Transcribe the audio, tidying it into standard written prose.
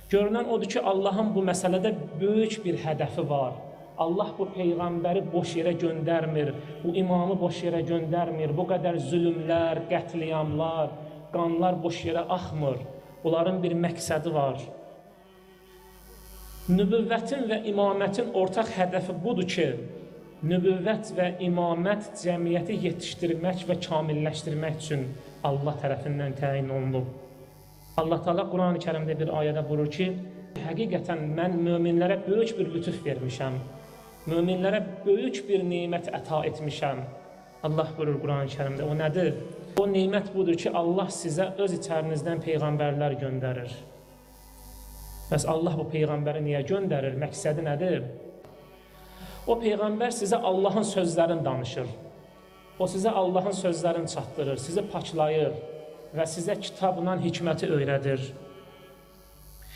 Görünən odur ki, Allahın bu məsələdə böyük bir hədəfi var. Allah bu Peyğəmbəri boş yerə göndərmir, bu imamı boş yerə göndərmir, bu qədər zülümlər, qətliyamlar, qanlar boş yerə axmır. Bunların bir məqsədi var. Nübüvvətin və imamətin ortaq hədəfi budur ki, nübüvvət və imamət cəmiyyəti yetişdirmək və kamilləşdirmək üçün Allah tərəfindən təyin olunub. Allah Teala Quran-ı Kərimdə bir ayədə buyurur ki, həqiqətən mən möminlərə böyük bir lütuf vermişəm, möminlərə böyük bir nemət əta etmişəm. Allah buyurur Quran-ı Kərimdə, o nədir? O nemət budur ki, Allah sizə öz içərinizdən peyğəmbərlər göndərir. Bəs Allah bu peyğəmbəri niyə göndərir? Məqsədi nədir? O peyğəmbər sizə Allahın sözlərini danışır. O sizə Allahın sözlərini çatdırır, sizi paklayır və sizə kitabla hikməti öyrədir.